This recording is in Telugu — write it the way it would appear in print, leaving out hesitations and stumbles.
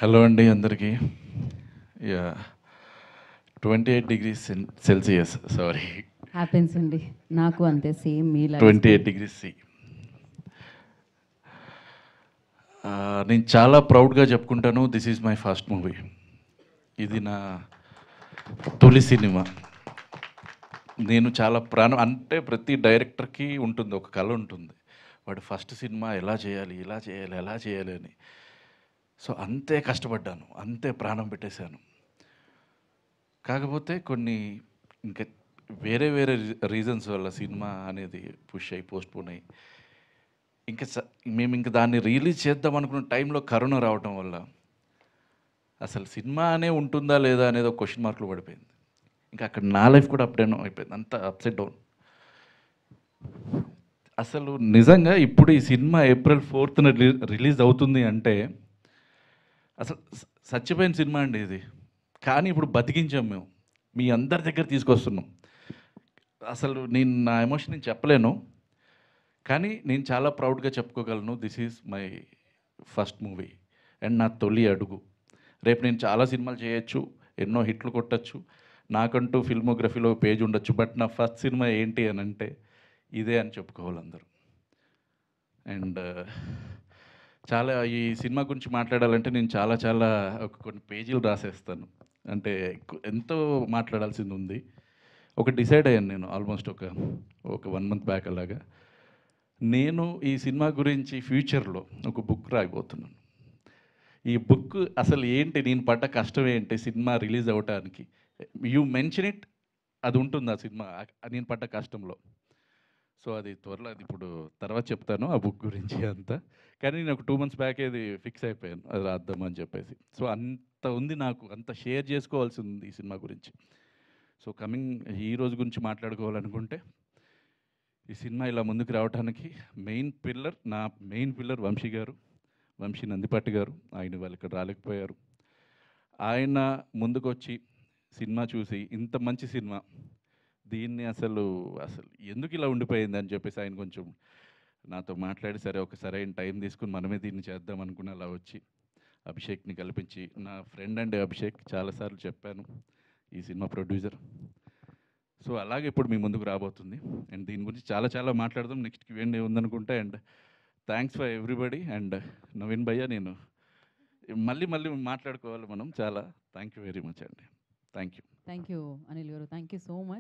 హలో అండి అందరికీ. Yeah 28 degrees Celsius sorry happens అండి. నాకు అంతే సేమ్ మీలాగే 28 డిగ్రీస్ సి. నేను చాలా ప్రౌడ్గా చెప్పుకుంటాను, this is my first movie. ఇది నా తొలి సినిమా. నేను చాలా ప్రాణం అంటే ప్రతి డైరెక్టర్కి ఉంటుంది, ఒక కళ ఉంటుంది, వాడు ఫస్ట్ సినిమా ఎలా చేయాలి, ఇలా చేయాలి, ఎలా చేయాలి అని. సో అంతే కష్టపడ్డాను, అంతే ప్రాణం పెట్టేశాను. కాకపోతే కొన్ని ఇంకా వేరే వేరే రీజన్స్ వల్ల సినిమా అనేది పుష్ అయ్యి పోస్ట్పోన్ అయ్యి ఇంకా మేము ఇంకా దాన్ని రిలీజ్ చేద్దాం అనుకున్న టైంలో కరోనా రావటం వల్ల అసలు సినిమా అనే ఉంటుందా లేదా అనేది ఒక క్వశ్చన్ మార్కులు పడిపోయింది. ఇంకా అక్కడ నా లైఫ్ కూడా అప్ డౌన్ అయిపోయింది, అంత అప్సెట్ డౌన్. అసలు నిజంగా ఇప్పుడు ఈ సినిమా ఏప్రిల్ 4th రిలీజ్ అవుతుంది అంటే అసలు చచ్చిపోయిన సినిమా అండి ఇది. కానీ ఇప్పుడు బతికించాం మేము, మీ అందరి దగ్గర తీసుకొస్తున్నాం. అసలు నేను నా ఎమోషన్ నేను చెప్పలేను, కానీ నేను చాలా ప్రౌడ్గా చెప్పుకోగలను, this is my first movie and నా తొలి అడుగు. రేపు నేను చాలా సినిమాలు చేయొచ్చు, ఎన్నో హిట్లు కొట్టచ్చు, నాకంటూ ఫిల్మోగ్రఫీలో పేజ్ ఉండొచ్చు, బట్ నా ఫస్ట్ సినిమా ఏంటి అని అంటే ఇదే అని చెప్పుకోవాలి అందరూ. అండ్ చాలా ఈ సినిమా గురించి మాట్లాడాలంటే నేను చాలా చాలా కొన్ని పేజీలు రాసేస్తాను, అంటే ఎంతో మాట్లాడాల్సింది ఉంది. ఒక డిసైడ్ అయ్యాను నేను ఆల్మోస్ట్ ఒక 1 month బ్యాక్ అలాగా. నేను ఈ సినిమా గురించి ఫ్యూచర్లో ఒక బుక్ రాయబోతున్నాను. ఈ బుక్ అసలు ఏంటి, నేను పడ్డ కష్టం ఏంటి సినిమా రిలీజ్ అవ్వటానికి, యూ మెన్షన్ ఇట్, అది ఉంటుంది ఆ సినిమా నేను పడ్డ కష్టంలో. సో అది త్వరలో, అది ఇప్పుడు తర్వాత చెప్తాను ఆ బుక్ గురించి అంతా. కానీ నేను ఒక 2 months బ్యాక్ ఇది ఫిక్స్ అయిపోయాను, అది రాద్దామని చెప్పేసి. సో అంత ఉంది నాకు, అంత షేర్ చేసుకోవాల్సి ఉంది ఈ సినిమా గురించి. సో కమింగ్ ఈ రోజు గురించి మాట్లాడుకోవాలనుకుంటే, ఈ సినిమా ఇలా ముందుకు రావడానికి నా మెయిన్ పిల్లర్ వంశీ గారు, వంశీ నందిపట్టి గారు. ఆయన వాళ్ళు ఇక్కడ రాలేకపోయారు. ఆయన ముందుకొచ్చి సినిమా చూసి ఇంత మంచి సినిమా, దీన్ని అసలు ఎందుకు ఇలా ఉండిపోయింది అని చెప్పేసి ఆయన కొంచెం నాతో మాట్లాడి, సరే ఒక సరైన టైం తీసుకుని మనమే దీన్ని చేద్దాం అనుకుని అలా వచ్చి అభిషేక్ని కల్పించి, నా ఫ్రెండ్ అండ్ అభిషేక్ చాలాసార్లు చెప్పాను, ఈ సినిమా ప్రొడ్యూసర్. సో అలాగే ఇప్పుడు మీ ముందుకు రాబోతుంది అండ్ దీని గురించి చాలా చాలా మాట్లాడదాం. నెక్స్ట్ Q&A ఉందనుకుంటే. And thanks for everybody. And Naveen భయ్య, నేను మళ్ళీ మళ్ళీ మాట్లాడుకోవాలి మనం చాలా. థ్యాంక్ యూ వెరీ మచ్ అండి. Thank you. Thank you Anil గారు, థ్యాంక్ యూ సో మచ్.